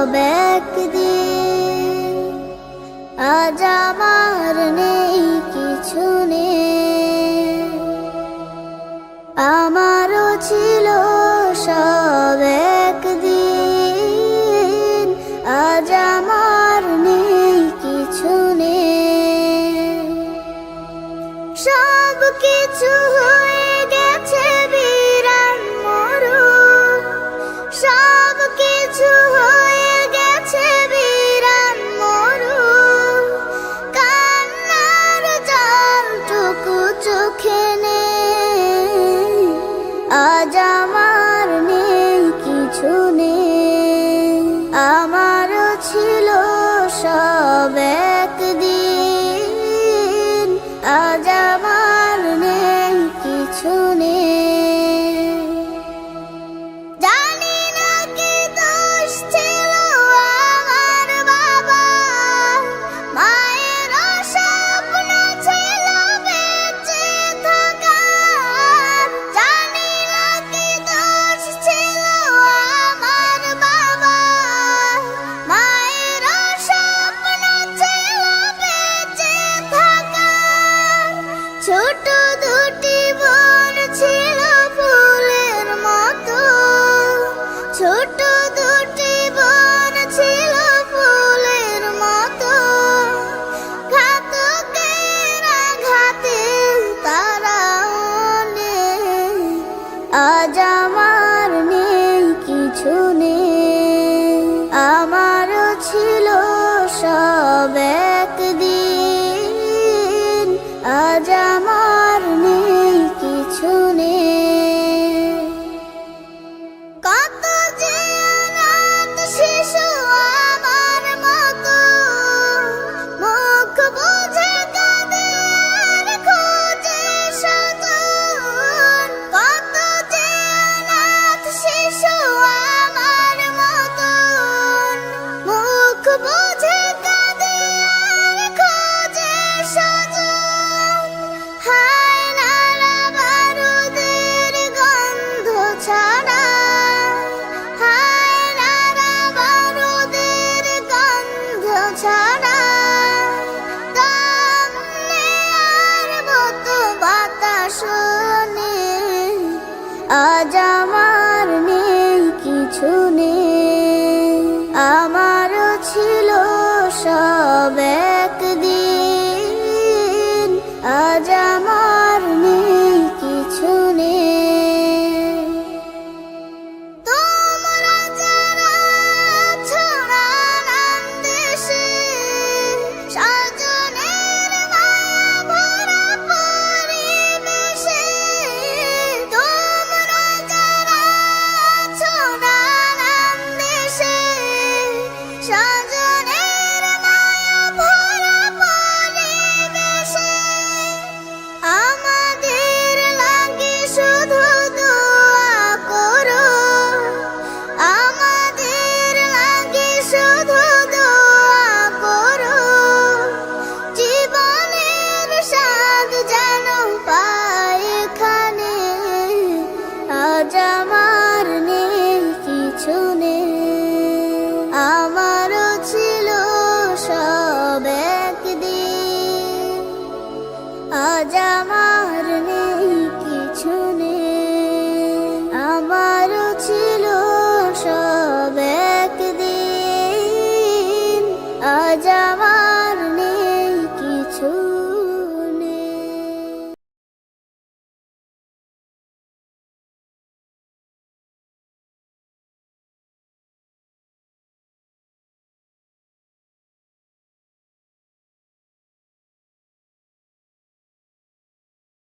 সব একদিন, আজ আমার নেই কিছু নেই। আমারও ছিল সব একদিন, আজ আমার নেই কিছু নেই। সব কিছু হয়ে গেছে বিরান মরুন, সব কিছু হয়ে গেছে বিরান মরুন। কান্নার জলটুকু চোখে নেই, আজ আমার নেই কিছু নেই। আমারও ছিল সব একদিন, আজ আমার নেই কিছু নেই। জানি না কি দোষ ছিল আমার বাবা, মায়ের স্বপ্ন ছিল বেঁচে থাকার। জানি না কি দোষ ছিল আমার বাবা, মায়ের স্বপ্ন ছিল বেঁচে থাকার। ছোট দুটি বোন ছিল ফুলের মতো, ছোট দুটি বোন ছিল ফুলের মতো। ঘাতকের আঘাতে তারাও নেই, আজ আমার নেই কিছু নেই। আমারও ছিল সব একদিন, আজ আমার নেই কিছু নেই। কত যে অনাথ শিশু আমার মতো, মুখ বুজে কাঁদে আর খোঁজে স্বজন। কত যে অনাথ শিশু আমার মতো, মুখ বুজে কাঁদে আর খোঁজে স্বজন। হায় নালা বারুদের গন্ধ ছাড়া, হায় নালা বারুদের গন্ধ ছাড়া। দম নেয়ার মতো বাতাসও নেই, আজ আমার নেই কিছু নেই। আমারও ছিল সব একদিন, আজ আমার নেই কিছু নেই। তোমরা যারা আছো নানান দেশে, স্বজনের মায়া ভরা পরিবেশে। তোমরা যারা আছো নানান দেশে, স্বজনের মায়া ভরা পরিবেশে। আমাদের লাগে শুধু দোয়া করো, আমাদের লাগে শুধু দোয়া করো। জীবনের স্বাদ যেন পায় এখানে, আজ আমার নেই কিছু নেই। আমারও ছিল সব একদিন, আজ আমার নেই কিছু নেই। আমারও ছিল সব একদিন, আজ আমার